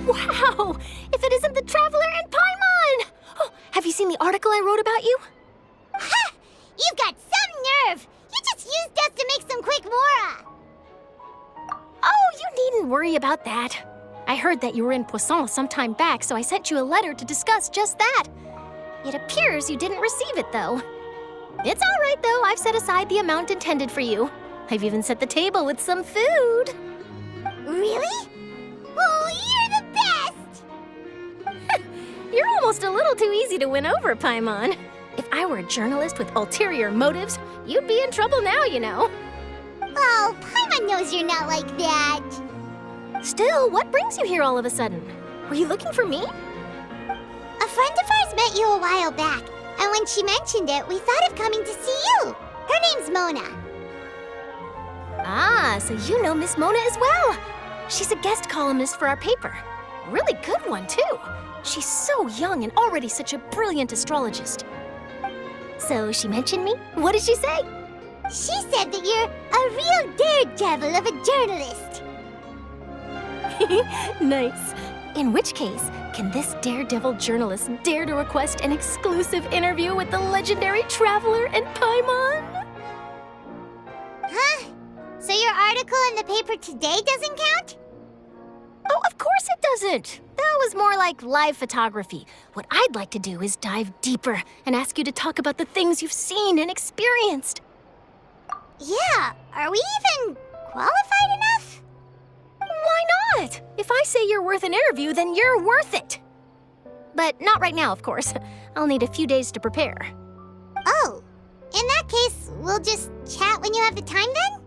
Wow! If it isn't the Traveler and Paimon! Oh, have you seen the article I wrote about you? Ha! You've got some nerve! You just used us to make some quick mora! Oh, you needn't worry about that. I heard that you were in Poisson some time back, so I sent you a letter to discuss just that. It appears you didn't receive it, though. It's all right, though. I've set aside the amount intended for you. I've even set the table with some food. Really? Oh, you're the best! You're almost a little too easy to win over, Paimon. If I were a journalist with ulterior motives, you'd be in trouble now, you know. Oh, Paimon knows you're not like that. Still, what brings you here all of a sudden? Were you looking for me? A friend of ours met you a while back, and when she mentioned it, we thought of coming to see you. Her name's Mona. Ah, so you know Miss Mona as well. She's a guest columnist for our paper. Really good one, too. She's so young and already such a brilliant astrologist. So she mentioned me? What did she say? She said that you're a real daredevil of a journalist. Nice. In which case, can this daredevil journalist dare to request an exclusive interview with the legendary Traveler and Paimon? Huh? So your article in the paper today doesn't count? Oh, of course it doesn't. That was more like live photography. What I'd like to do is dive deeper and ask you to talk about the things you've seen and experienced. Yeah, are we even qualified enough? Why not? If I say you're worth an interview, then you're worth it. But not right now, of course. I'll need a few days to prepare. Oh, in that case, we'll just chat when you have the time then?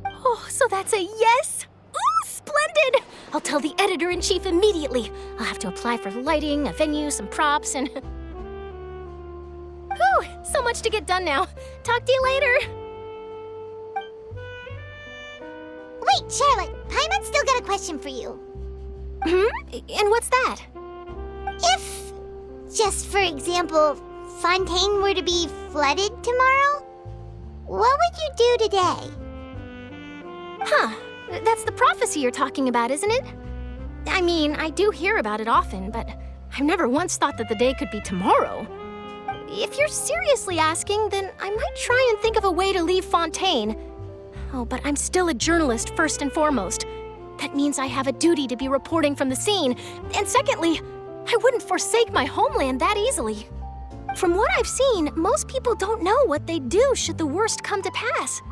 Oh, so that's a yes? Ooh, splendid! I'll tell the editor-in-chief immediately. I'll have to apply for lighting, a venue, some props, and... Whew, so much to get done now. Talk to you later. Wait, Charlotte, Paimon's still got a question for you. And what's that? If, just for example, Fontaine were to be flooded tomorrow, what would you do today? Huh, that's the prophecy you're talking about, isn't it? I mean, I do hear about it often, but I've never once thought that the day could be tomorrow. If you're seriously asking, then I might try and think of a way to leave Fontaine. Oh, but I'm still a journalist first and foremost. That means I have a duty to be reporting from the scene. And secondly, I wouldn't forsake my homeland that easily. From what I've seen, most people don't know what they'd do should the worst come to pass.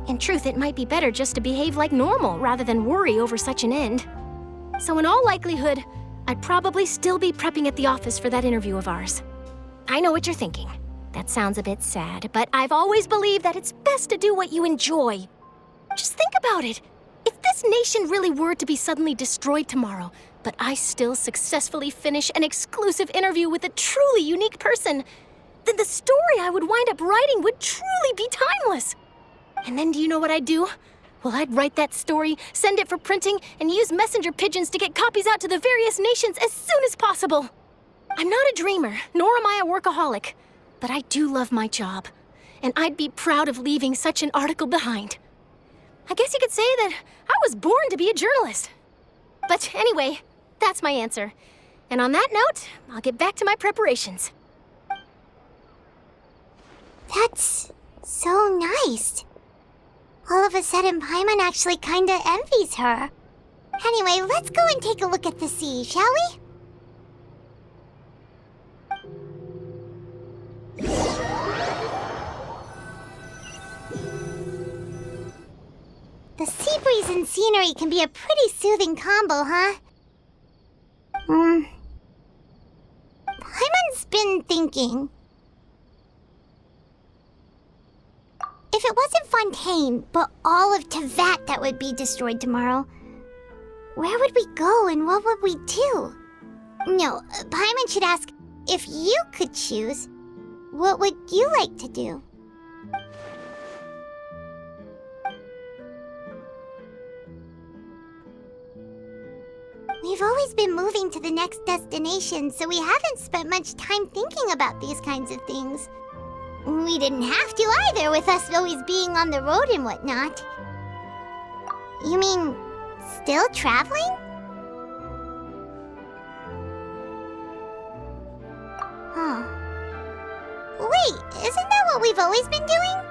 In truth, it might be better just to behave like normal rather than worry over such an end. So in all likelihood, I'd probably still be prepping at the office for that interview of ours. I know what you're thinking. That sounds a bit sad, but I've always believed that it's best to do what you enjoy. Just think about it. If this nation really were to be suddenly destroyed tomorrow, but I still successfully finish an exclusive interview with a truly unique person, then the story I would wind up writing would truly be timeless. And then do you know what I'd do? Well, I'd write that story, send it for printing, and use messenger pigeons to get copies out to the various nations as soon as possible. I'm not a dreamer, nor am I a workaholic, but I do love my job, and I'd be proud of leaving such an article behind. I guess you could say that I was born to be a journalist. But anyway, that's my answer. And on that note, I'll get back to my preparations. That's so nice. All of a sudden, Paimon actually kinda envies her. Anyway, let's go and take a look at the sea, shall we? The sea breeze and scenery can be a pretty soothing combo, huh? Paimon's been thinking. If it wasn't Fontaine, but all of Tevat that would be destroyed tomorrow, where would we go and what would we do? No, Paimon should ask, if you could choose, what would you like to do? We've always been moving to the next destination, so we haven't spent much time thinking about these kinds of things. We didn't have to either, with us always being on the road and whatnot. You mean, still traveling? isn't that what we've always been doing?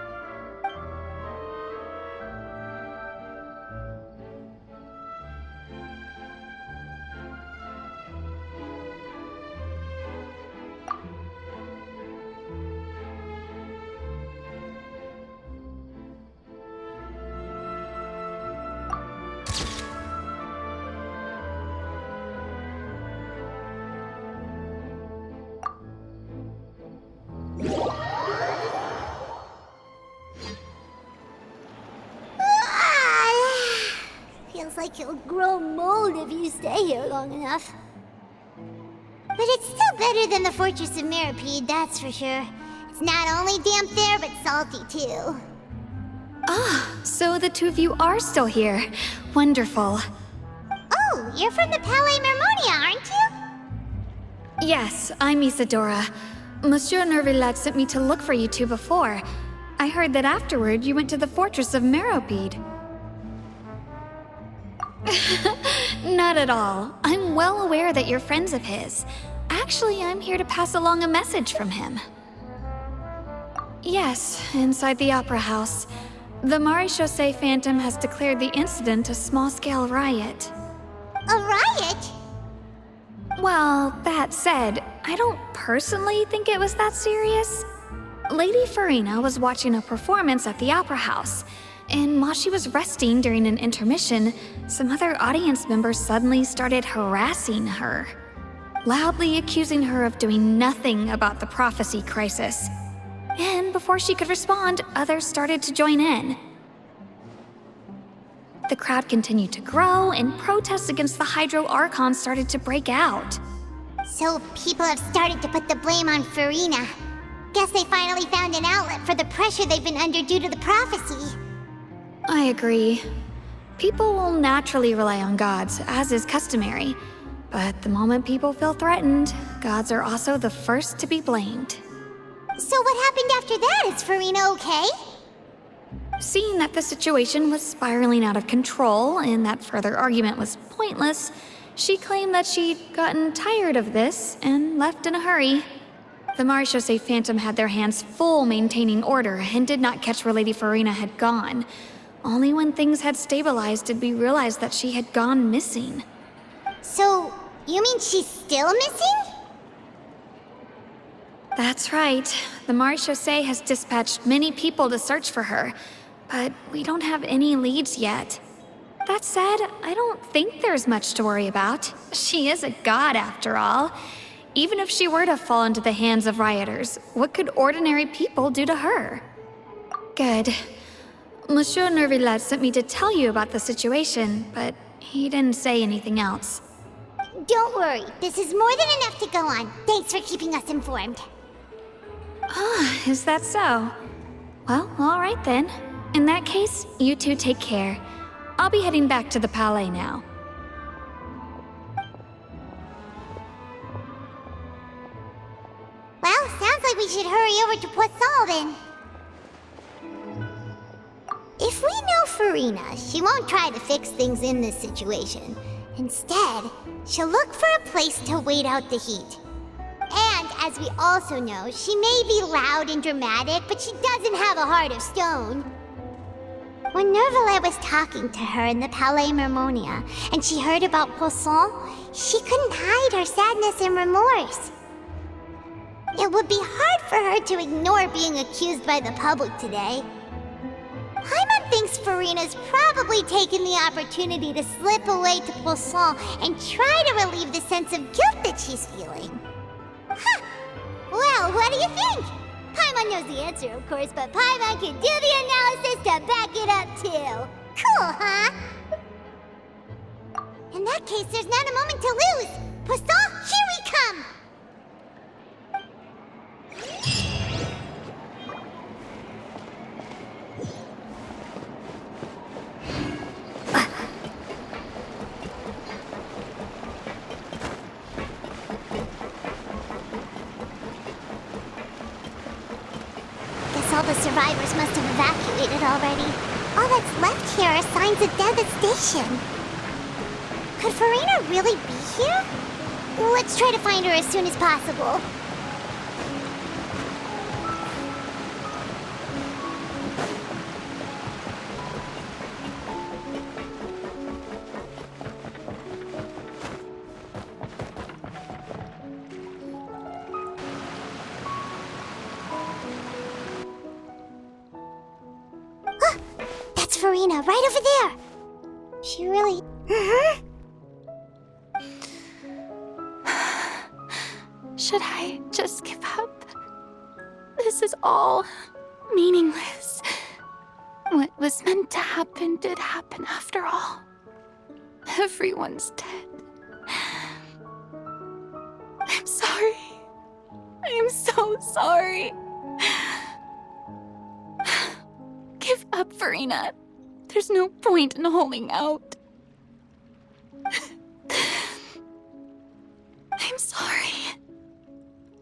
Feels like you'll grow mold if you stay here long enough. But it's still better than the Fortress of Meropide, that's for sure. It's not only damp there, but salty too. Ah, so the two of you are still here. Wonderful. Oh, you're from the Palais Mermonia, aren't you? Yes, I'm Isadora. Monsieur Nervillet sent me to look for you two before. I heard that afterward you went to the Fortress of Meropide. Not at all. I'm well aware that you're friends of his. Actually, I'm here to pass along a message from him. Yes, inside the Opera House. The Maréchaussée Phantom has declared the incident a small-scale riot. A riot? Well, that said, I don't personally think it was that serious. Lady Farina was watching a performance at the Opera House, and while she was resting during an intermission, some other audience members suddenly started harassing her, loudly accusing her of doing nothing about the prophecy crisis. And before she could respond, others started to join in. The crowd continued to grow, and protests against the Hydro Archon started to break out. So people have started to put the blame on Farina. Guess they finally found an outlet for the pressure they've been under due to the prophecy. I agree. People will naturally rely on gods, as is customary. But the moment people feel threatened, gods are also the first to be blamed. So what happened after that? Is Farina okay? Seeing that the situation was spiraling out of control and that further argument was pointless, she claimed that she'd gotten tired of this and left in a hurry. The Maréchaussée Phantom had their hands full maintaining order and did not catch where Lady Farina had gone. Only when things had stabilized did we realize that she had gone missing. So, you mean she's still missing? That's right. The Maréchaussée has dispatched many people to search for her, but we don't have any leads yet. That said, I don't think there's much to worry about. She is a god after all. Even if she were to fall into the hands of rioters, what could ordinary people do to her? Good. Monsieur Nervillet sent me to tell you about the situation, but he didn't say anything else. Don't worry, this is more than enough to go on. Thanks for keeping us informed. Ah, is that so? Well, all right then. In that case, you two take care. I'll be heading back to the Palais now. Well, sounds like we should hurry over to Poisson then. If we know Farina, she won't try to fix things in this situation. Instead, she'll look for a place to wait out the heat. And as we also know, she may be loud and dramatic, but she doesn't have a heart of stone. When Nervillet was talking to her in the Palais Mermonia, and she heard about Poisson, she couldn't hide her sadness and remorse. It would be hard for her to ignore being accused by the public today. Paimon thinks Farina's probably taken the opportunity to slip away to Poisson and try to relieve the sense of guilt that she's feeling. Huh! Well, what do you think? Paimon knows the answer, of course, but Paimon can do the analysis to back it up, too. Cool, huh? In that case, there's not a moment to lose. Poisson, here we come! All the survivors must have evacuated already. All that's left here are signs of devastation. Could Farina really be here? Let's try to find her as soon as possible. That's Farina, right over there. She really... Should I just give up? This is all meaningless. What was meant to happen did happen after all. Everyone's dead. I'm sorry. I am so sorry. Give up, Farina. There's no point in holding out. I'm sorry.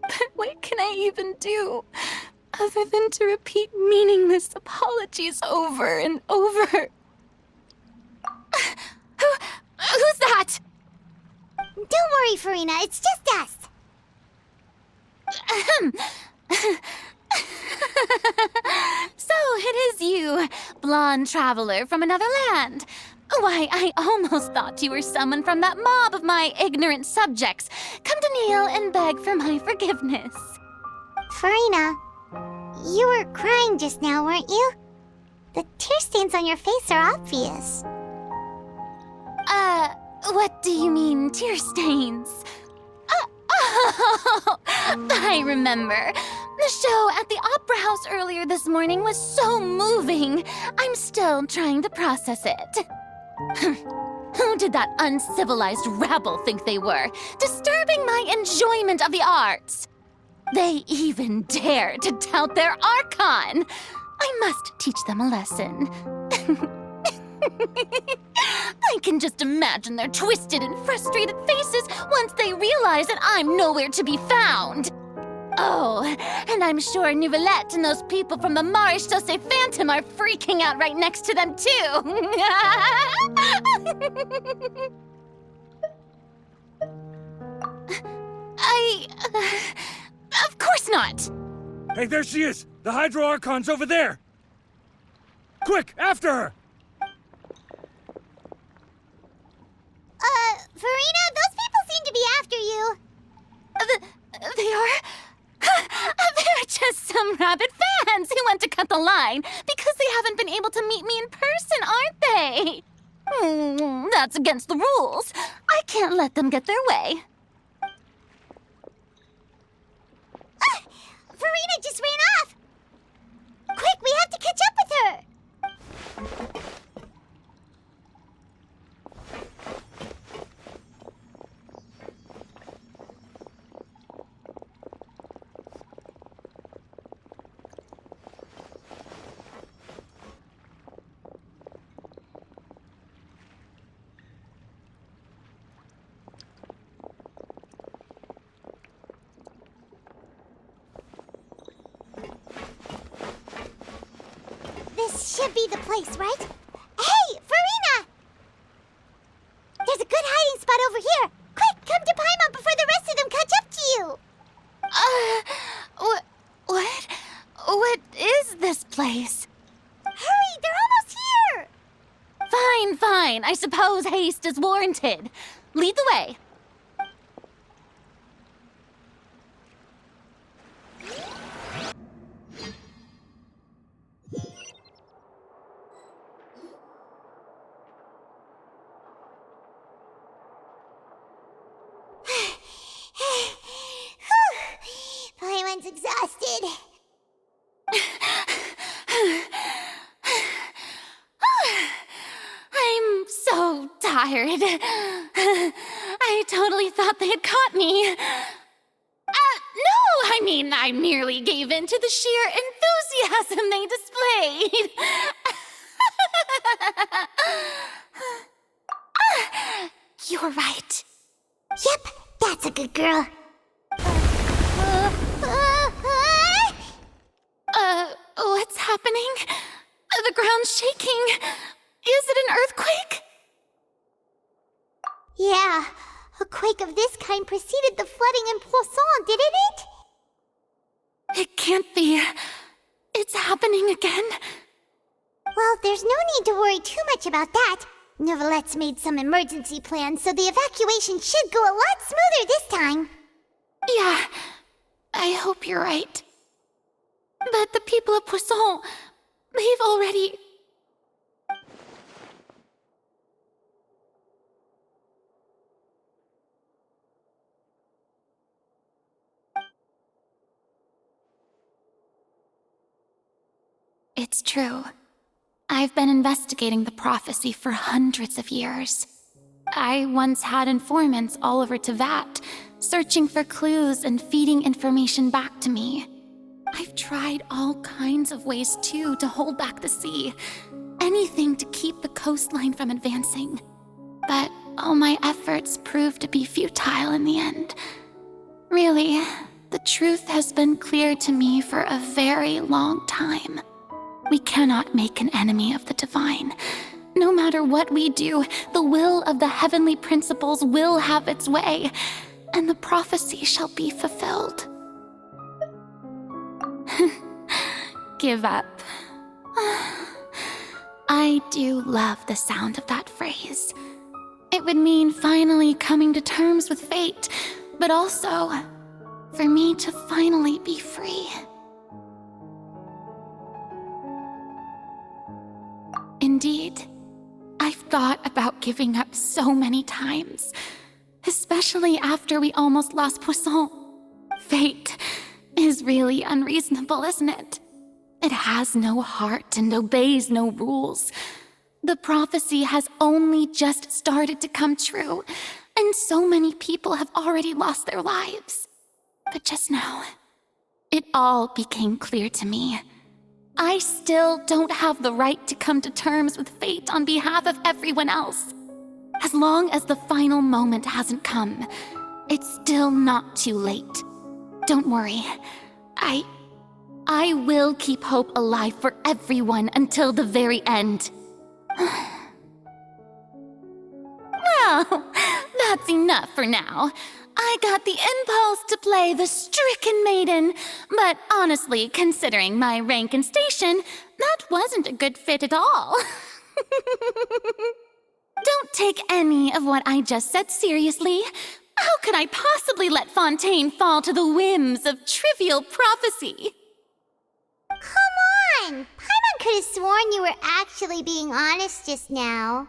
But what can I even do other than to repeat meaningless apologies over and over? Who's that? Don't worry, Farina, it's just us. So it is you, blonde traveler from another land. Why, I almost thought you were someone from that mob of my ignorant subjects, come to kneel and beg for my forgiveness. Farina, you were crying just now, weren't you? The tear stains on your face are obvious. What do you mean, tear stains? Oh, I remember. The show at the Opera House earlier this morning was so moving. I'm still trying to process it. Who did that uncivilized rabble think they were, disturbing my enjoyment of the arts? They even dare to tout their Archon. I must teach them a lesson. I can just imagine their twisted and frustrated faces once they realize that I'm nowhere to be found. Oh, and I'm sure Nouvellette and those people from the Marche Chaussee Phantom are freaking out right next to them, too. Of course not. Hey, there she is! The Hydro Archon's over there! Quick, after her! Farina, those people seem to be after you. They are? They're just some rabid fans who want to cut the line because they haven't been able to meet me in person, aren't they? That's against the rules. I can't let them get their way. Farina just ran off! Quick, we have to catch up with her! This should be the place, right? Hey, Farina! There's a good hiding spot over here. Quick, come to Paimon before the rest of them catch up to you. What is this place? Hurry, they're almost here. Fine. I suppose haste is warranted. Lead the way. Paimon's exhausted. I'm so tired. I totally thought they had caught me. No, I merely gave in to the sheer enthusiasm they displayed. You're right. Yep, that's a good girl. What's happening? The ground's shaking. Is it an earthquake? Yeah, a quake of this kind preceded the flooding in Poisson, didn't it? It can't be. It's happening again. Well, there's no need to worry too much about that. Nouvellette's made some emergency plans, so the evacuation should go a lot smoother this time. Yeah, I hope you're right. But the people of Poisson, they've already... It's true. I've been investigating the prophecy for hundreds of years. I once had informants all over Teyvat, searching for clues and feeding information back to me. I've tried all kinds of ways, too, to hold back the sea. Anything to keep the coastline from advancing. But all my efforts proved to be futile in the end. Really, the truth has been clear to me for a very long time. We cannot make an enemy of the divine. No matter what we do, the will of the heavenly principles will have its way, and the prophecy shall be fulfilled. Give up. I do love the sound of that phrase. It would mean finally coming to terms with fate, but also for me to finally be free. Indeed, I've thought about giving up so many times, especially after we almost lost Poisson. Fate is really unreasonable, isn't it? It has no heart and obeys no rules. The prophecy has only just started to come true, and so many people have already lost their lives. But just now, it all became clear to me. I still don't have the right to come to terms with fate on behalf of everyone else. As long as the final moment hasn't come, it's still not too late. Don't worry. I will keep hope alive for everyone until the very end. Well, that's enough for now. I got the impulse to play the stricken maiden, but honestly, considering my rank and station, that wasn't a good fit at all. Don't take any of what I just said seriously. How could I possibly let Fontaine fall to the whims of trivial prophecy? Come on! Paimon could have sworn you were actually being honest just now.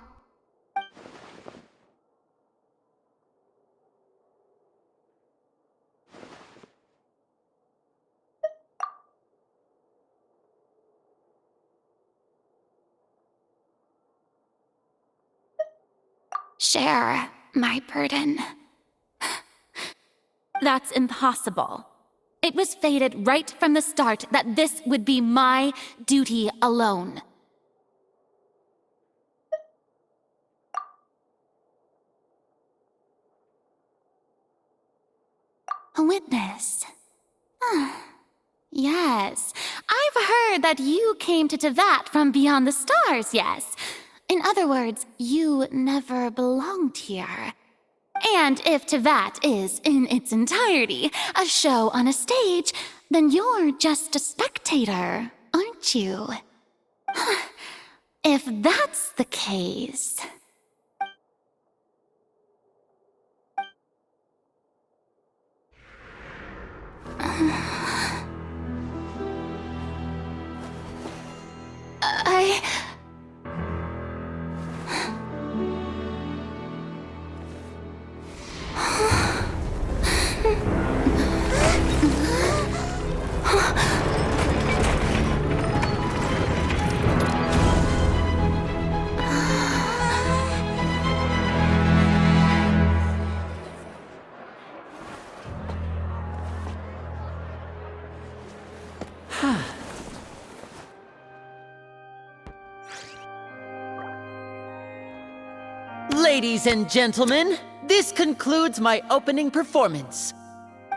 Share my burden. That's impossible. It was fated right from the start that this would be my duty alone. A witness. Yes, I've heard that you came to Teyvat from beyond the stars, yes. In other words, you never belonged here. And if Teyvat is, in its entirety, a show on a stage, then you're just a spectator, aren't you? If that's the case... Ladies and gentlemen, this concludes my opening performance.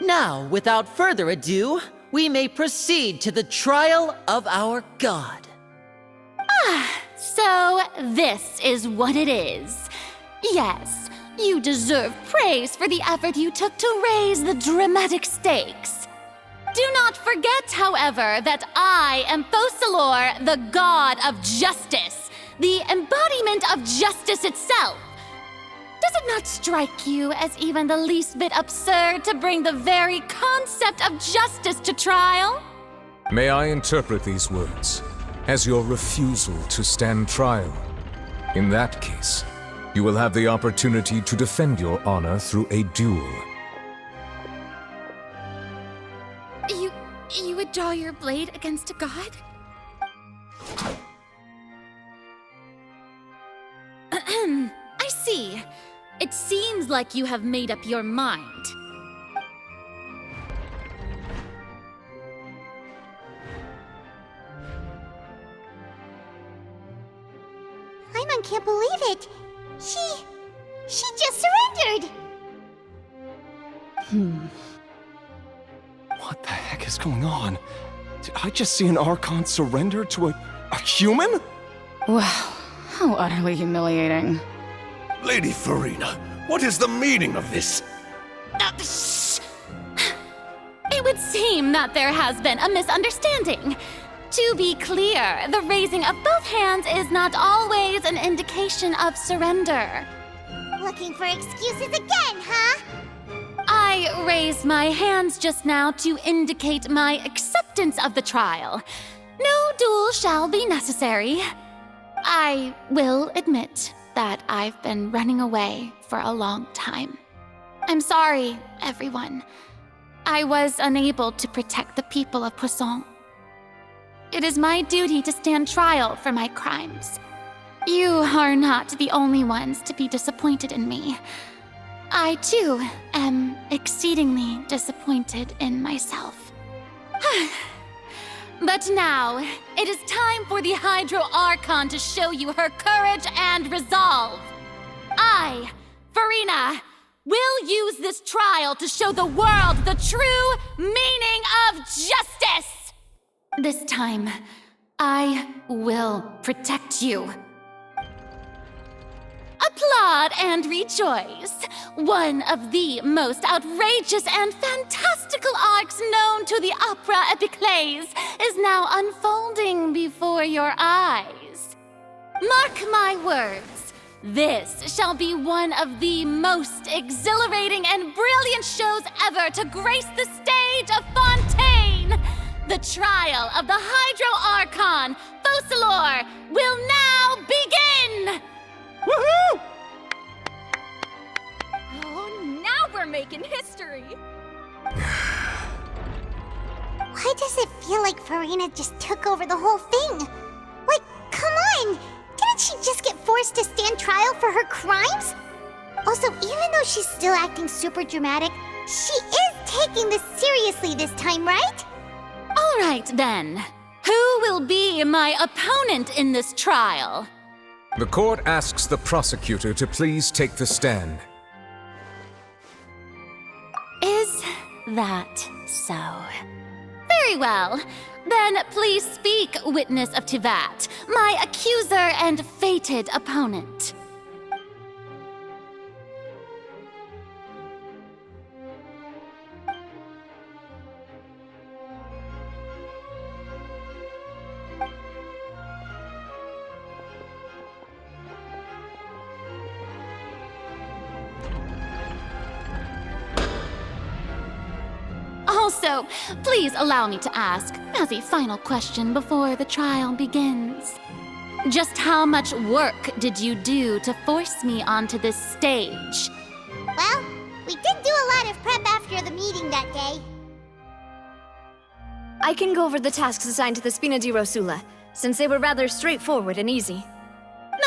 Now, without further ado, we may proceed to the trial of our god. So this is what it is. Yes, you deserve praise for the effort you took to raise the dramatic stakes. Do not forget, however, that I am Focalor, the god of justice, the embodiment of justice itself. Does it not strike you as even the least bit absurd to bring the very concept of justice to trial? May I interpret these words as your refusal to stand trial? In that case, you will have the opportunity to defend your honor through a duel. You would draw your blade against a god? seems like you have made up your mind. Paimon can't believe it. She just surrendered. What the heck is going on? Did I just see an Archon surrender to a human? Wow, how utterly humiliating. Lady Farina, what is the meaning of this? Shh! It would seem that there has been a misunderstanding. To be clear, the raising of both hands is not always an indication of surrender. Looking for excuses again, huh? I raised my hands just now to indicate my acceptance of the trial. No duel shall be necessary. I will admit that I've been running away for a long time. I'm sorry, everyone. I was unable to protect the people of Poisson. It is my duty to stand trial for my crimes. You are not the only ones to be disappointed in me. I, too, am exceedingly disappointed in myself. But now, it is time for the Hydro Archon to show you her courage and resolve. I, Farina, will use this trial to show the world the true meaning of justice! This time, I will protect you. Applaud and rejoice! One of the most outrageous and fantastical arcs known to the opera epiclese is now unfolding before your eyes. Mark my words, this shall be one of the most exhilarating and brilliant shows ever to grace the stage of Fontaine! The trial of the Hydro Archon, Focalor, will now begin! Woohoo! Oh, now we're making history! Why does it feel like Farina just took over the whole thing? Like, come on! Didn't she just get forced to stand trial for her crimes? Also, even though she's still acting super dramatic, she is taking this seriously this time, right? All right, then. Who will be my opponent in this trial? The court asks the prosecutor to please take the stand. Is that so? Very well. Then please speak, witness of Tivat, my accuser and fated opponent. Also, please allow me to ask, as a final question before the trial begins. Just how much work did you do to force me onto this stage? Well, we did do a lot of prep after the meeting that day. I can go over the tasks assigned to the Spina di Rosula, since they were rather straightforward and easy.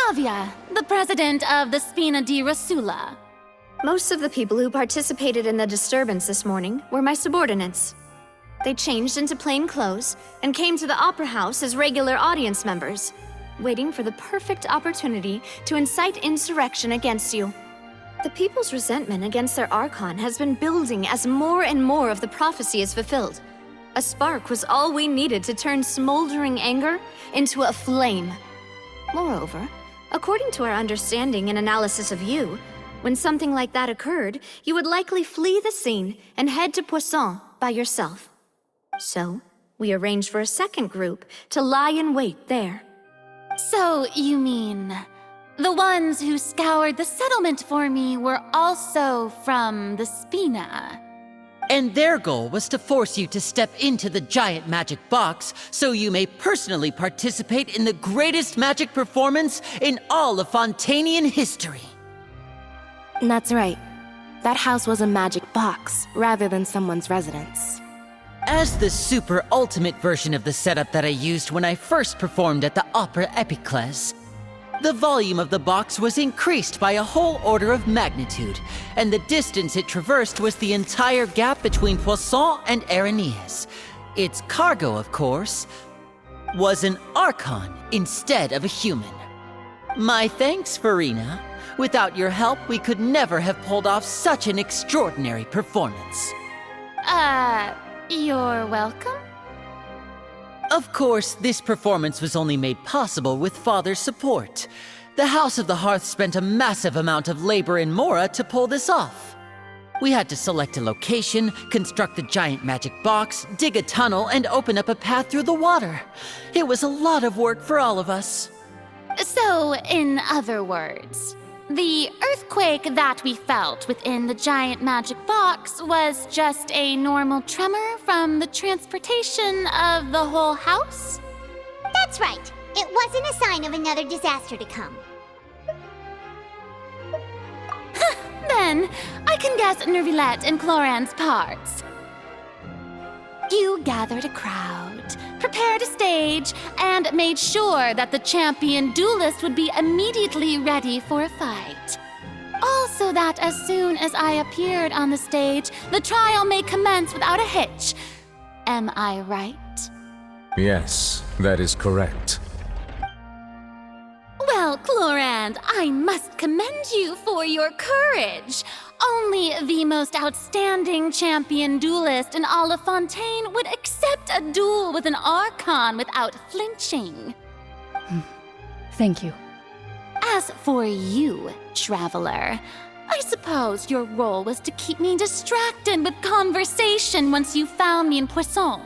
Navia, the president of the Spina di Rosula. Most of the people who participated in the disturbance this morning were my subordinates. They changed into plain clothes and came to the Opera House as regular audience members, waiting for the perfect opportunity to incite insurrection against you. The people's resentment against their Archon has been building as more and more of the prophecy is fulfilled. A spark was all we needed to turn smoldering anger into a flame. Moreover, according to our understanding and analysis of you, when something like that occurred, you would likely flee the scene and head to Poisson by yourself. So, we arranged for a second group to lie in wait there. So, you mean, the ones who scoured the settlement for me were also from the Spina? And their goal was to force you to step into the giant magic box so you may personally participate in the greatest magic performance in all of Fontainian history. That's right. That house was a magic box, rather than someone's residence. As the super ultimate version of the setup that I used when I first performed at the Opera Epiclese, The volume of the box was increased by a whole order of magnitude, and the distance it traversed was the entire gap between Poisson and Araneas. Its cargo, of course, was an Archon instead of a human. My thanks, Farina. Without your help, we could never have pulled off such an extraordinary performance. You're welcome? Of course, this performance was only made possible with Father's support. The House of the Hearth spent a massive amount of labor in Mora to pull this off. We had to select a location, construct the giant magic box, dig a tunnel, and open up a path through the water. It was a lot of work for all of us. So, in other words, the earthquake that we felt within the giant magic box was just a normal tremor from the transportation of the whole house? That's right. It wasn't a sign of another disaster to come. Then, I can guess Nervilette and Cloran's parts. You gathered a crowd, prepared a stage, and made sure that the champion duelist would be immediately ready for a fight. Also that as soon as I appeared on the stage, the trial may commence without a hitch. Am I right? Yes, that is correct. Well, Clorand, I must commend you for your courage. Only the most outstanding champion duelist in all of Fontaine would accept a duel with an Archon without flinching. Thank you. As for you, Traveler, I suppose your role was to keep me distracted with conversation once you found me in Poisson.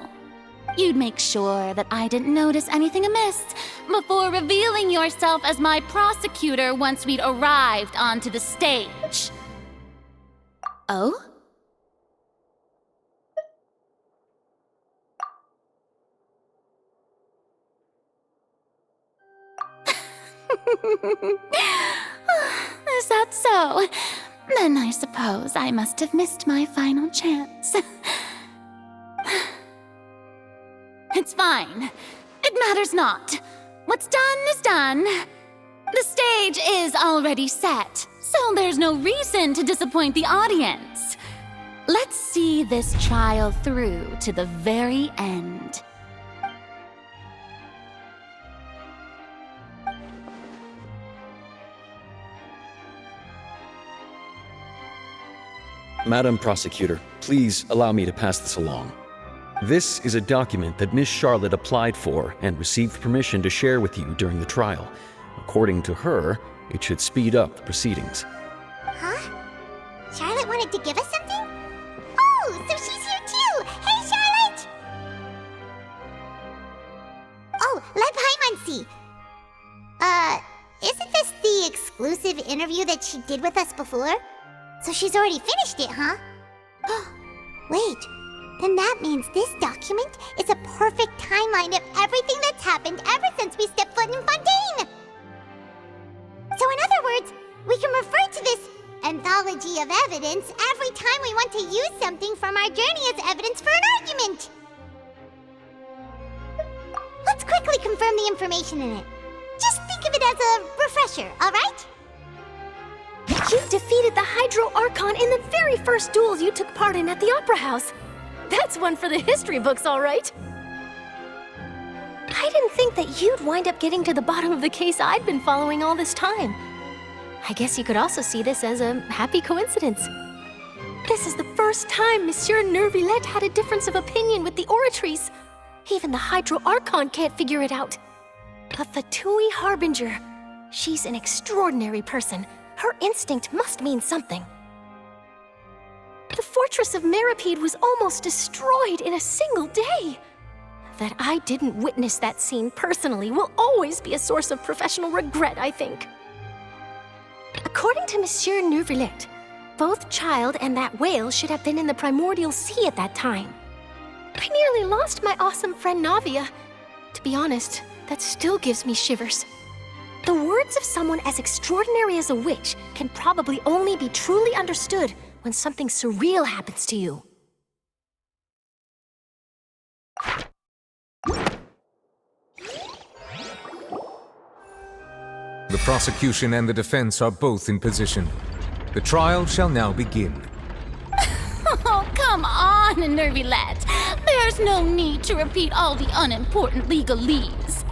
You'd make sure that I didn't notice anything amiss before revealing yourself as my prosecutor once we'd arrived onto the stage. Oh? Is that so? Then I suppose I must have missed my final chance. It's fine. It matters not. What's done is done. The stage is already set, so there's no reason to disappoint the audience. Let's see this trial through to the very end. Madam Prosecutor, please allow me to pass this along. This is a document that Miss Charlotte applied for and received permission to share with you during the trial. According to her, it should speed up the proceedings. Huh? Charlotte wanted to give us something? Oh, so she's here too! Hey, Charlotte! Oh, let Paimon see. Isn't this the exclusive interview that she did with us before? So she's already finished it, huh? Wait, then that means this document is a perfect timeline of everything that's happened ever since we stepped foot in Fontaine! So in other words, we can refer to this anthology of evidence every time we want to use something from our journey as evidence for an argument! Let's quickly confirm the information in it. Just think of it as a refresher, alright? You defeated the Hydro Archon in the very first duels you took part in at the Opera House. That's one for the history books, all right. I didn't think that you'd wind up getting to the bottom of the case I'd been following all this time. I guess you could also see this as a happy coincidence. This is the first time Monsieur Nervilette had a difference of opinion with the Oratrice. Even the Hydro Archon can't figure it out. A Fatui Harbinger. She's an extraordinary person. Her instinct must mean something. The fortress of Meripede was almost destroyed in a single day. That I didn't witness that scene personally will always be a source of professional regret, I think. According to Monsieur Nervilette, both Child and that whale should have been in the primordial sea at that time. I nearly lost my awesome friend Navia. To be honest, that still gives me shivers. The words of someone as extraordinary as a witch can probably only be truly understood when something surreal happens to you. The prosecution and the defense are both in position. The trial shall now begin. Oh, come on, Nervylette. There's no need to repeat all the unimportant legalese.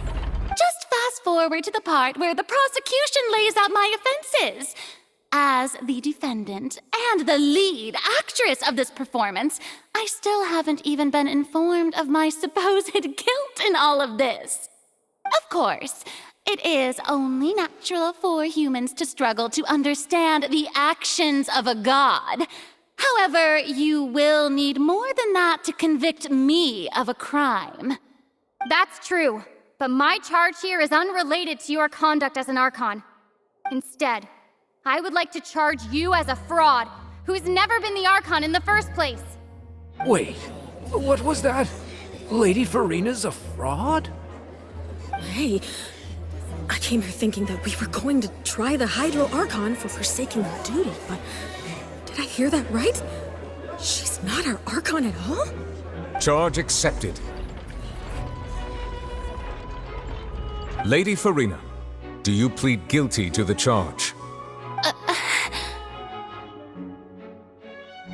Just fast forward to the part where the prosecution lays out my offenses. As the defendant and the lead actress of this performance, I still haven't even been informed of my supposed guilt in all of this. Of course, it is only natural for humans to struggle to understand the actions of a god. However, you will need more than that to convict me of a crime. That's true, but my charge here is unrelated to your conduct as an Archon. Instead, I would like to charge you as a fraud who's never been the Archon in the first place. Wait, what was that? Lady Farina's a fraud? Hey, I came here thinking that we were going to try the Hydro Archon for forsaking her duty, but did I hear that right? She's not our Archon at all? Charge accepted. Lady Farina, do you plead guilty to the charge?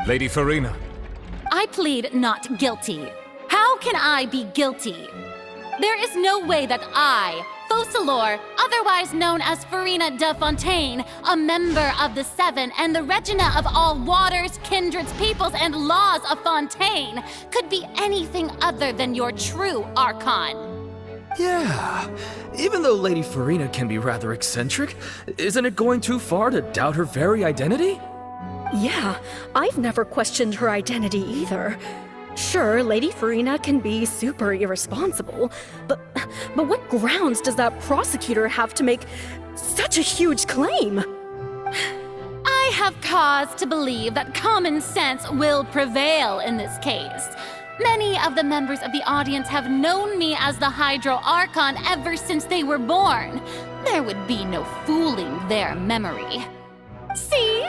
Lady Farina. I plead not guilty. How can I be guilty? There is no way that I, Focalor, otherwise known as Farina de Fontaine, a member of the Seven and the Regina of all waters, kindreds, peoples, and laws of Fontaine, could be anything other than your true Archon. Yeah, even though Lady Farina can be rather eccentric, isn't it going too far to doubt her very identity? Yeah, I've never questioned her identity either. Sure, Lady Farina can be super irresponsible, but what grounds does that prosecutor have to make such a huge claim? I have cause to believe that common sense will prevail in this case. Many of the members of the audience have known me as the Hydro Archon ever since they were born. There would be no fooling their memory. See?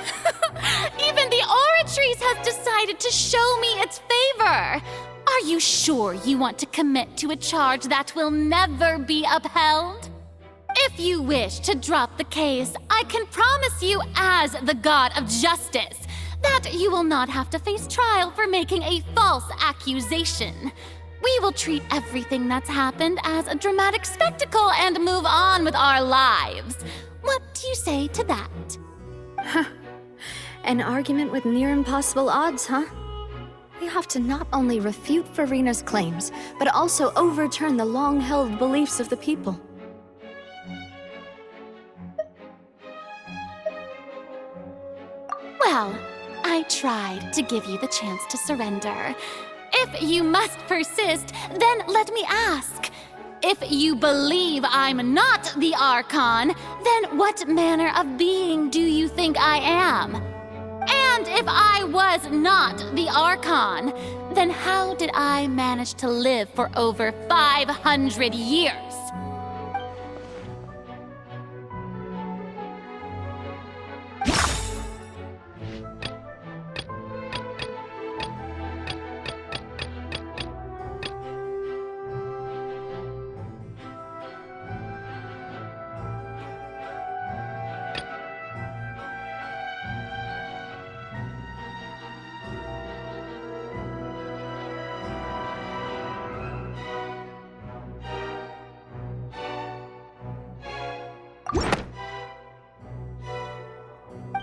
Even the Oratrice has decided to show me its favor. Are you sure you want to commit to a charge that will never be upheld? If you wish to drop the case, I can promise you as the God of Justice that you will not have to face trial for making a false accusation. We will treat everything that's happened as a dramatic spectacle and move on with our lives. What do you say to that? An argument with near impossible odds, huh? You have to not only refute Farina's claims, but also overturn the long-held beliefs of the people. Well, I tried to give you the chance to surrender. If you must persist, then let me ask. If you believe I'm not the Archon, then what manner of being do you think I am? And if I was not the Archon, then how did I manage to live for over 500 years?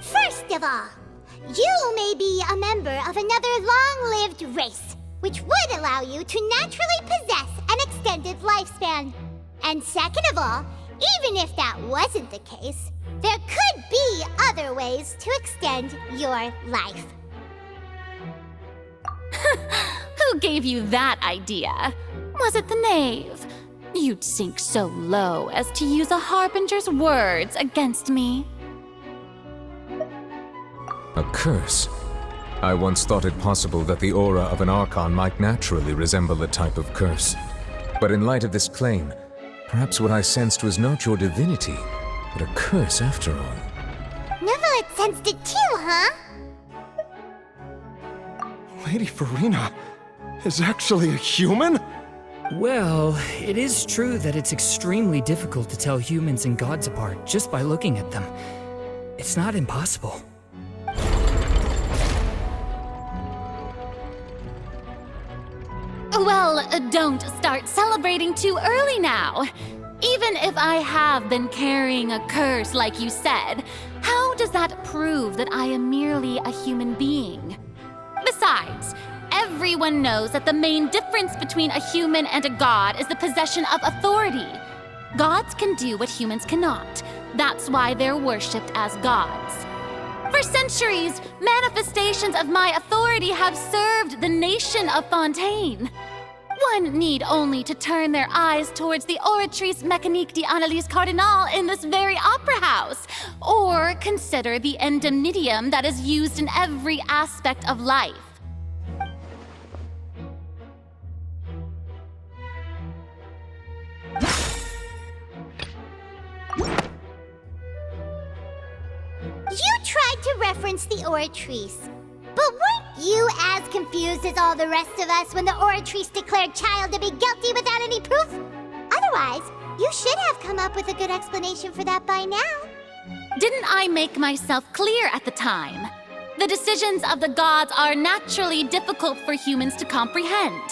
First of all, you may be a member of another long-lived race, which would allow you to naturally possess an extended lifespan. And second of all, even if that wasn't the case, there could be other ways to extend your life. Who gave you that idea? Was it the knave? You'd sink so low as to use a harbinger's words against me. A curse? I once thought it possible that the aura of an Archon might naturally resemble a type of curse. But in light of this claim, perhaps what I sensed was not your divinity, but a curse after all. Neverlet sensed it too, huh? Lady Farina is actually a human? Well, it is true that it's extremely difficult to tell humans and gods apart just by looking at them. It's not impossible. Well, don't start celebrating too early now. Even if I have been carrying a curse like you said, how does that prove that I am merely a human being? Besides, everyone knows that the main difference between a human and a god is the possession of authority. Gods can do what humans cannot. That's why they're worshipped as gods. For centuries, manifestations of my authority have served the nation of Fontaine. One need only to turn their eyes towards the Oratrice Mécanique d'Analyse Cardinal in this very opera house, or consider the indemnitium that is used in every aspect of life. You tried to reference the Oratrice, but weren't you as confused as all the rest of us when the Oratrice declared Child to be guilty without any proof? Otherwise, you should have come up with a good explanation for that by now. Didn't I make myself clear at the time? The decisions of the gods are naturally difficult for humans to comprehend.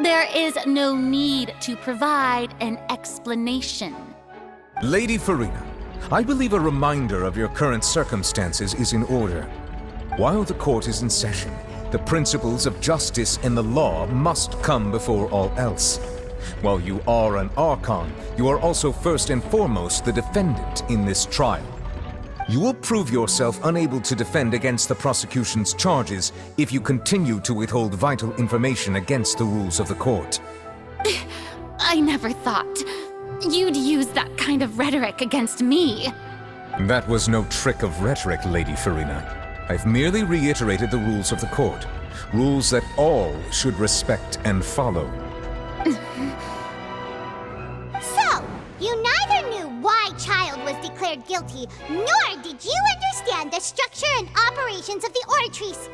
There is no need to provide an explanation. Lady Farina, I believe a reminder of your current circumstances is in order. While the court is in session, the principles of justice and the law must come before all else. While you are an Archon, you are also first and foremost the defendant in this trial. You will prove yourself unable to defend against the prosecution's charges if you continue to withhold vital information against the rules of the court. I never thought you'd use that kind of rhetoric against me. That was no trick of rhetoric, Lady Farina. I've merely reiterated the rules of the court. Rules that all should respect and follow. So, you neither knew why Child was declared guilty, nor did you understand the structure and operations of the Oratrice.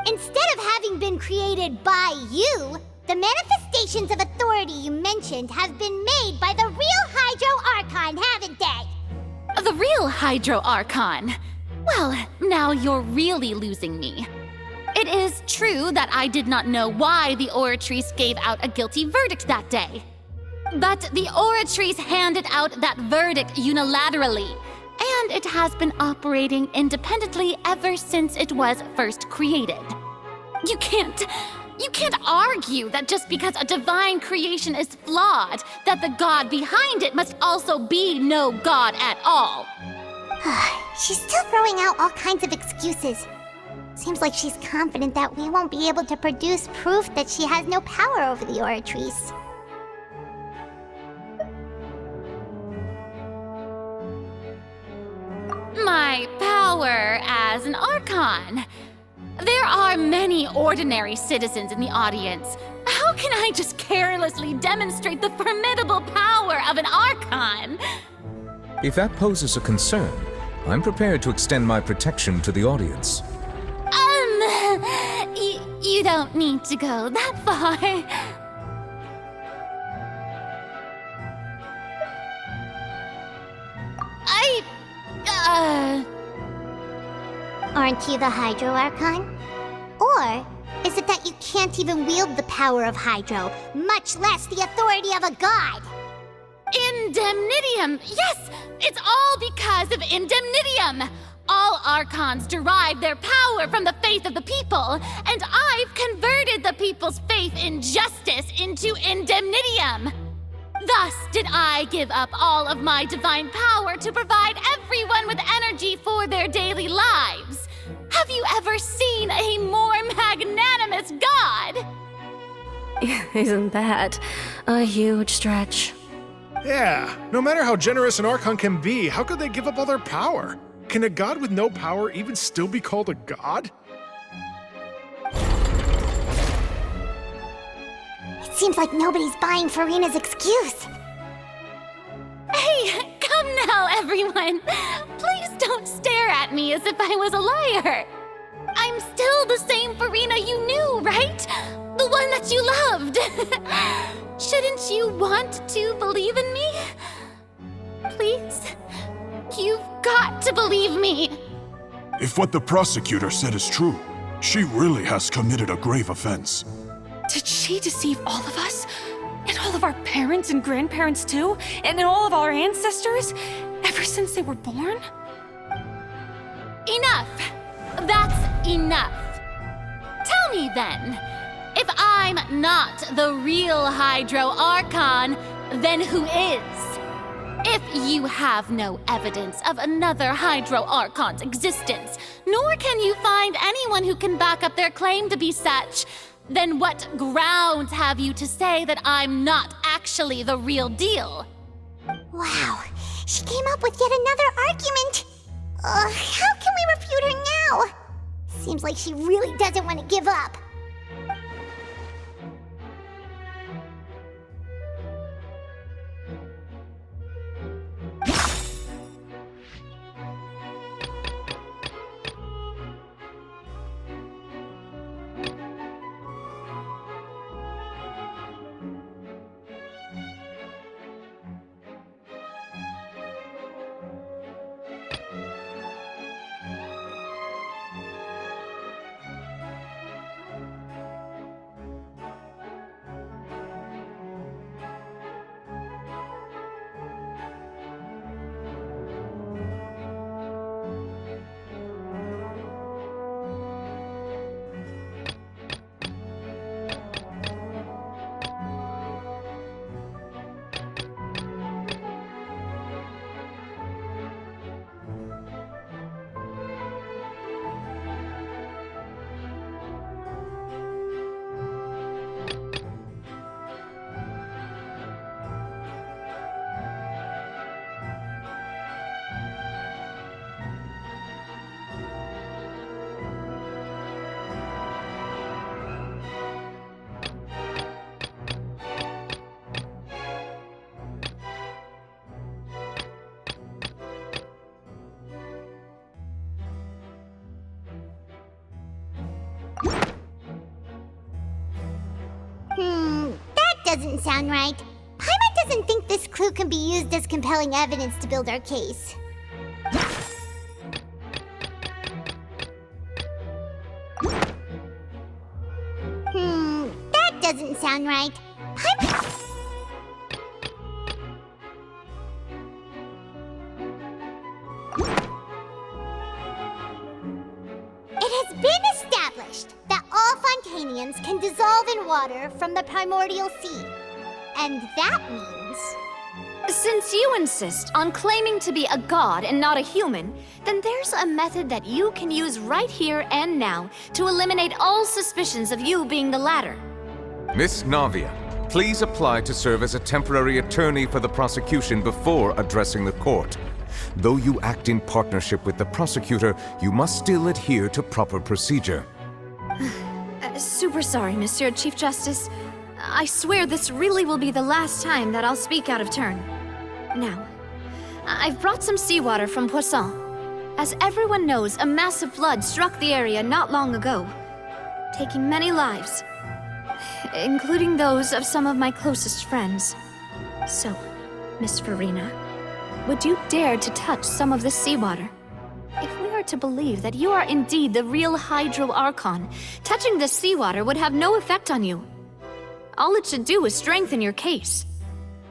Instead of having been created by you, the manifestations of authority you mentioned have been made by the real Hydro Archon, haven't they? The real Hydro Archon? Well, now you're really losing me. It is true that I did not know why the Oratrice gave out a guilty verdict that day. But the Oratrice handed out that verdict unilaterally, and it has been operating independently ever since it was first created. You can't argue that just because a divine creation is flawed, that the god behind it must also be no god at all. She's still throwing out all kinds of excuses. Seems like she's confident that we won't be able to produce proof that she has no power over the Oratrice. My power as an Archon. There are many ordinary citizens in the audience. How can I just carelessly demonstrate the formidable power of an Archon? If that poses a concern, I'm prepared to extend my protection to the audience. You don't need to go that far. Aren't you the Hydro Archon? Or is it that you can't even wield the power of Hydro, much less the authority of a god? Indemnitium! Yes! It's all because of Indemnitium! All Archons derive their power from the faith of the people, and I've converted the people's faith in justice into Indemnitium! Thus did I give up all of my divine power to provide everyone with energy for their daily lives. Have you ever seen a more magnanimous god? Isn't that a huge stretch? Yeah, no matter how generous an Archon can be, how could they give up all their power? Can a god with no power even still be called a god? It seems like nobody's buying Farina's excuse. Hey, come now, everyone. Please don't stare at me as if I was a liar. I'm I'm still the same Farina you knew, right? The one that you loved. Shouldn't you want to believe in me? Please? You've got to believe me. If what the prosecutor said is true, she really has committed a grave offense. Did she deceive all of us? And all of our parents and grandparents too? And all of our ancestors? Ever since they were born? Enough! That's enough. Tell me then, if I'm not the real Hydro Archon, then who is? If you have no evidence of another Hydro Archon's existence, nor can you find anyone who can back up their claim to be such, then what grounds have you to say that I'm not actually the real deal? Wow, she came up with yet another argument. How can we refute her now? Seems like she really doesn't want to give up. That doesn't sound right. Paimon doesn't think this clue can be used as compelling evidence to build our case. That doesn't sound right. It has been established that all Fontainians can dissolve in water from the primordial sea. And that means... Since you insist on claiming to be a god and not a human, then there's a method that you can use right here and now to eliminate all suspicions of you being the latter. Miss Navia, please apply to serve as a temporary attorney for the prosecution before addressing the court. Though you act in partnership with the prosecutor, you must still adhere to proper procedure. Super sorry, Monsieur Chief Justice. I swear this really will be the last time that I'll speak out of turn. Now, I've brought some seawater from Poisson. As everyone knows, a massive flood struck the area not long ago, taking many lives, including those of some of my closest friends. So, Miss Farina, would you dare to touch some of this seawater? If we are to believe that you are indeed the real Hydro Archon, touching this seawater would have no effect on you. All it should do is strengthen your case.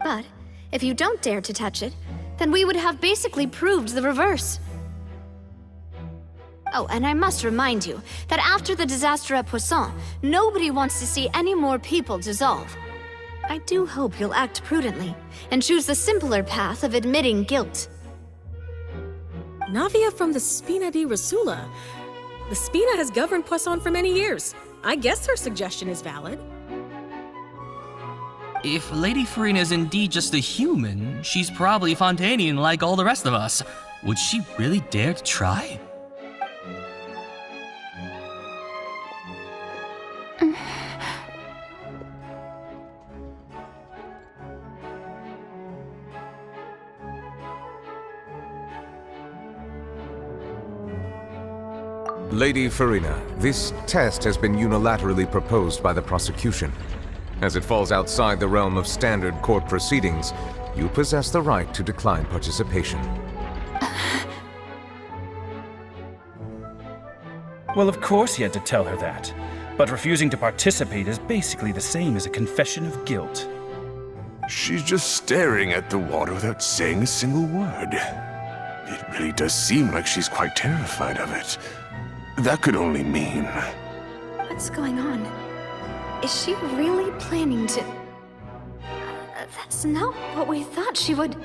But if you don't dare to touch it, then we would have basically proved the reverse. Oh, and I must remind you that after the disaster at Poisson, nobody wants to see any more people dissolve. I do hope you'll act prudently and choose the simpler path of admitting guilt. Navia from the Spina di Rosula. The Spina has governed Poisson for many years. I guess her suggestion is valid. If Lady Farina is indeed just a human, she's probably Fontainian like all the rest of us. Would she really dare to try? Lady Farina, this test has been unilaterally proposed by the prosecution. As it falls outside the realm of standard court proceedings, you possess the right to decline participation. Well, of course he had to tell her that. But refusing to participate is basically the same as a confession of guilt. She's just staring at the water without saying a single word. It really does seem like she's quite terrified of it. That could only mean... What's going on? Is she really planning to... That's not what we thought she would...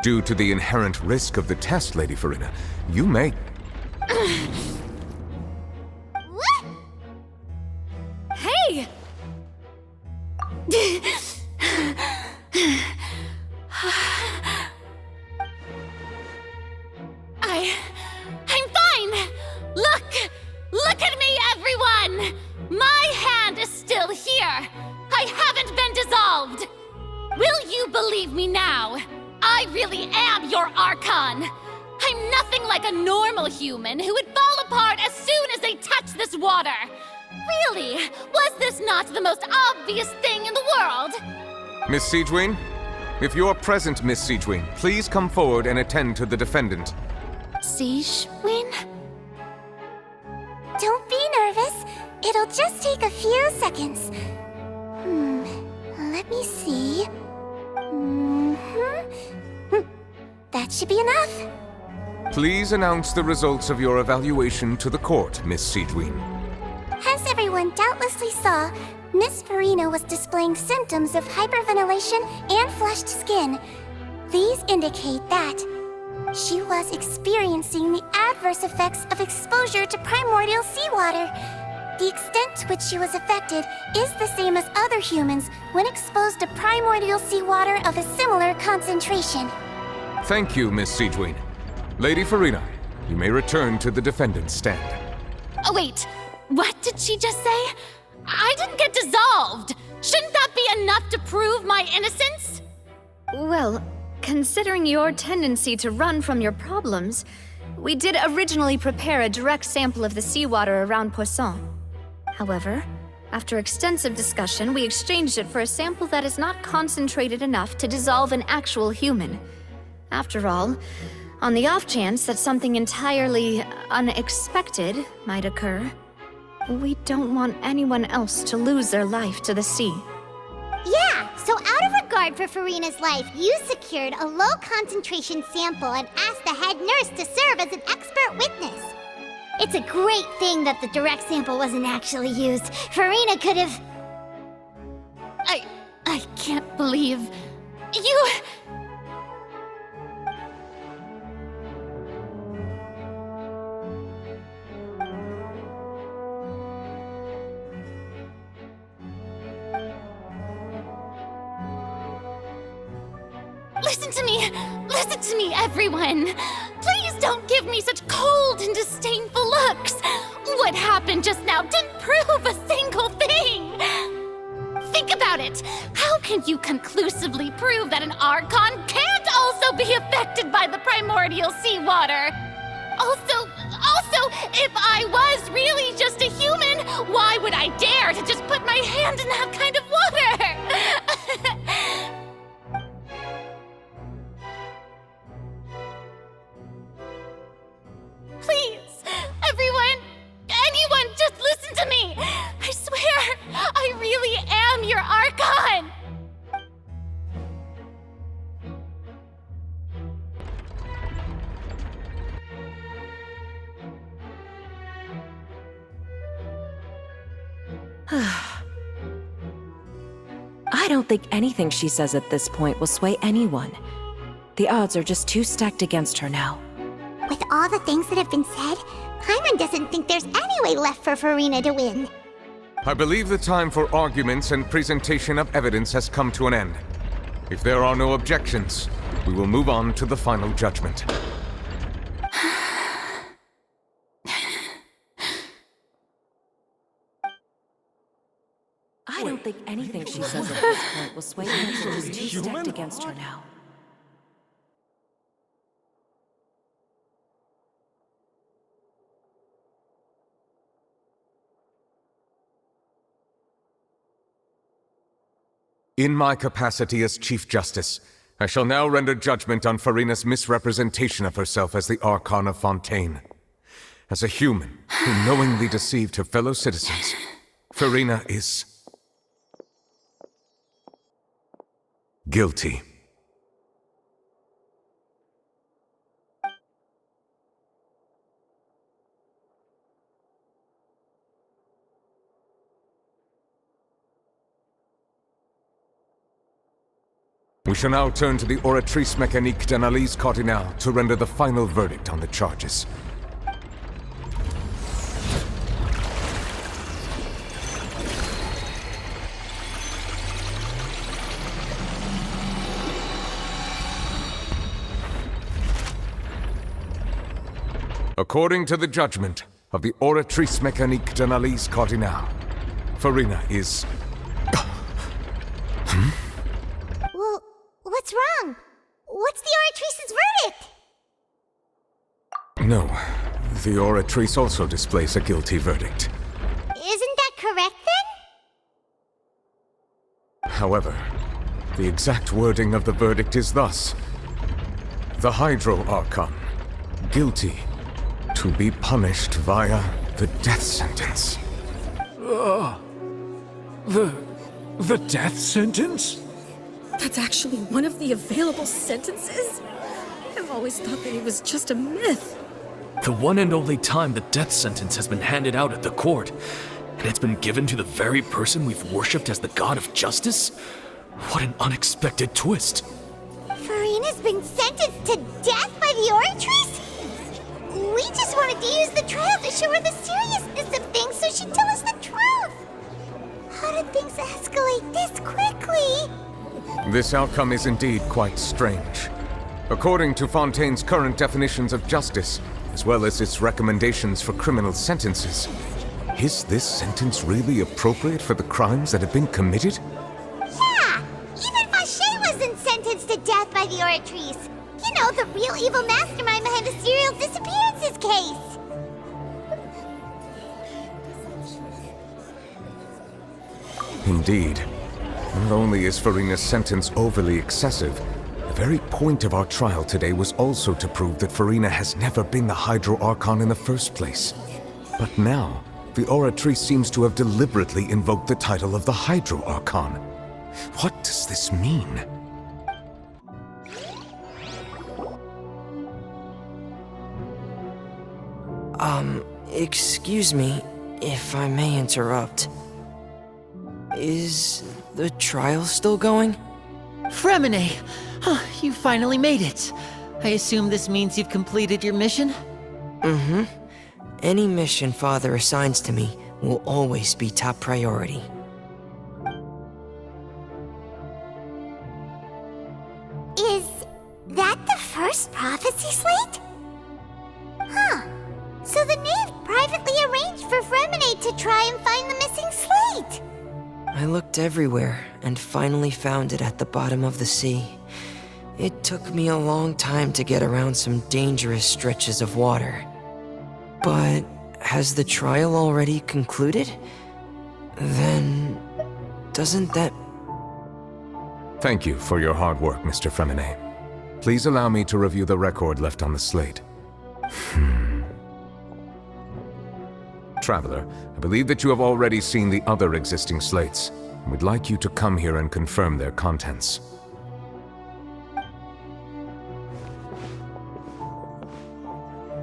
Due to the inherent risk of the test, Lady Farina, you may... What? Hey! I'm fine! Look at me, everyone! My hand is still here! I haven't been dissolved! Will you believe me now? I really am your Archon! I'm nothing like a normal human who would fall apart as soon as they touch this water! Really? Was this not the most obvious thing in the world? Miss Siegewien? If you are present, Miss Siegewien, please come forward and attend to the defendant. Siegewien? Don't be nervous. It'll just take a few seconds. Let me see. That should be enough. Please announce the results of your evaluation to the court, Miss Siegewien. As everyone doubtlessly saw, Miss Farina was displaying symptoms of hyperventilation and flushed skin. These indicate that she was experiencing the adverse effects of exposure to primordial seawater. The extent to which she was affected is the same as other humans when exposed to primordial seawater of a similar concentration. Thank you, Miss Siegewien. Lady Farina, you may return to the defendant's stand. Oh, wait. What did she just say? I didn't get dissolved! Shouldn't that be enough to prove my innocence? Well, considering your tendency to run from your problems, we did originally prepare a direct sample of the seawater around Poisson. However, after extensive discussion, we exchanged it for a sample that is not concentrated enough to dissolve an actual human. After all, on the off chance that something entirely unexpected might occur, we don't want anyone else to lose their life to the sea. Yeah, so out of regard for Farina's life, you secured a low-concentration sample and asked the head nurse to serve as an expert witness. It's a great thing that the direct sample wasn't actually used. Farina could have... I can't believe... You... Listen to me, everyone! Please don't give me such cold and disdainful looks! What happened just now didn't prove a single thing! Think about it! How can you conclusively prove that an Archon can't also be affected by the primordial seawater? Also, if I was really just a human, why would I dare to just put my hand in that kind of water? Please, everyone, anyone, just listen to me! I swear, I really am your Archon! I don't think anything she says at this point will sway anyone. The odds are just too stacked against her now. With all the things that have been said, Paimon doesn't think there's any way left for Farina to win. I believe the time for arguments and presentation of evidence has come to an end. If there are no objections, we will move on to the final judgment. I don't think anything she says at this point will sway anyone. She's too stacked against her now. In my capacity as Chief Justice, I shall now render judgment on Farina's misrepresentation of herself as the Archon of Fontaine. As a human who knowingly deceived her fellow citizens, Farina is guilty. We shall now turn to the Oratrice Mécanique d'Analyse Cardinale to render the final verdict on the charges. According to the judgment of the Oratrice Mécanique d'Analyse Cardinale, Farina is... Well, what's wrong? What's the Oratrice's verdict? No, the Oratrice also displays a guilty verdict. Isn't that correct then? However, the exact wording of the verdict is thus: the Hydro Archon, guilty, to be punished via the death sentence. The death sentence? That's actually one of the available sentences? I've always thought that it was just a myth. The one and only time the death sentence has been handed out at the court, and it's been given to the very person we've worshipped as the god of justice? What an unexpected twist. Farina's been sentenced to death by the Oratrice? We just wanted to use the trial to show her the seriousness of things so she'd tell us the truth. How did things escalate this quickly? This outcome is indeed quite strange. According to Fontaine's current definitions of justice, as well as its recommendations for criminal sentences, is this sentence really appropriate for the crimes that have been committed? Yeah! Even Fauché wasn't sentenced to death by the Oratrice. You know, the real evil mastermind behind the serial disappearances case. Indeed. Not only is Farina's sentence overly excessive, the very point of our trial today was also to prove that Farina has never been the Hydro Archon in the first place. But now, the Oratrice seems to have deliberately invoked the title of the Hydro Archon. What does this mean? Excuse me, if I may interrupt. Is the trial still going? Fremine! You finally made it. I assume this means you've completed your mission? Mm-hmm. Any mission Father assigns to me will always be top priority. Is that the first prophecy slate? Huh. So the knave privately arranged for Fremine to try and find the missing slate. I looked everywhere and finally found it at the bottom of the sea. It took me a long time to get around some dangerous stretches of water. But has the trial already concluded? Then doesn't that... Thank you for your hard work, Mr. Fremine. Please allow me to review the record left on the slate. Traveler, I believe that you have already seen the other existing slates. We'd like you to come here and confirm their contents.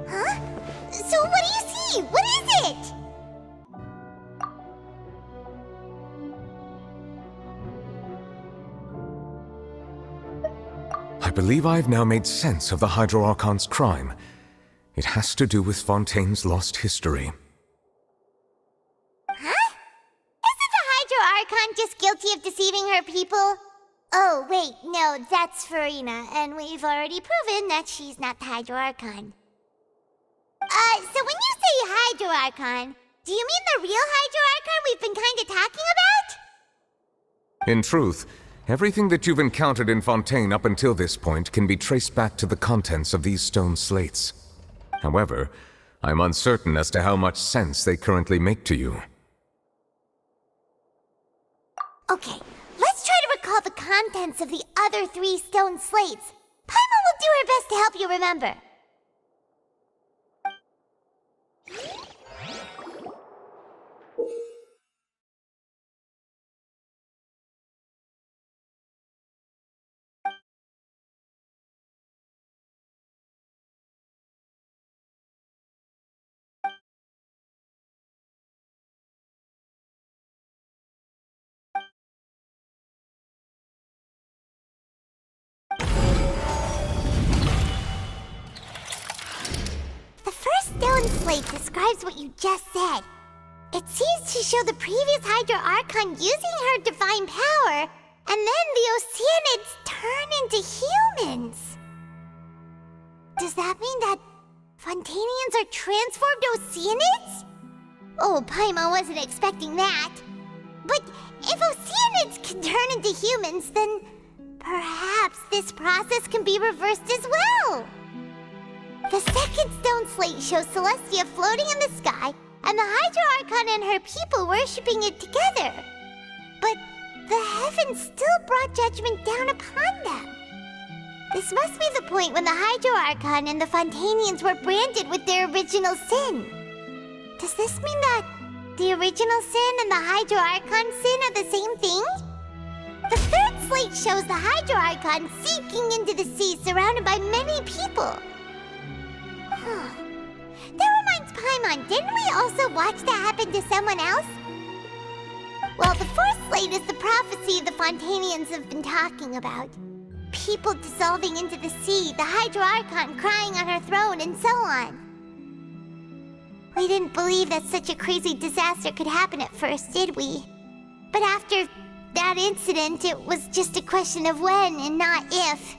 Huh? So what do you see? What is it? I believe I've now made sense of the Hydro Archon's crime. It has to do with Fontaine's lost history. Archon just guilty of deceiving her people? Oh, wait, no, that's Farina, and we've already proven that she's not the Hydro Archon. So when you say Hydro Archon, do you mean the real Hydro Archon we've been kinda talking about? In truth, everything that you've encountered in Fontaine up until this point can be traced back to the contents of these stone slates. However, I'm uncertain as to how much sense they currently make to you. Okay, let's try to recall the contents of the other 3 stone slates. Paimon will do her best to help you remember. The first stone slate describes what you just said. It seems to show the previous Hydra Archon using her divine power, and then the Oceanids turn into humans. Does that mean that Fontainians are transformed Oceanids? Oh, Paimon wasn't expecting that. But if Oceanids can turn into humans, then perhaps this process can be reversed as well. The second stone slate shows Celestia floating in the sky, and the Hydra Archon and her people worshipping it together. But the heavens still brought judgment down upon them. This must be the point when the Hydra Archon and the Fontainians were branded with their original sin. Does this mean that the original sin and the Hydra Archon sin are the same thing? The third slate shows the Hydra Archon sinking into the sea surrounded by many people. That reminds Paimon, didn't we also watch that happen to someone else? Well, the fourth slate is the prophecy the Fontainians have been talking about. People dissolving into the sea, the Hydra Archon crying on her throne, and so on. We didn't believe that such a crazy disaster could happen at first, did we? But after that incident, it was just a question of when and not if.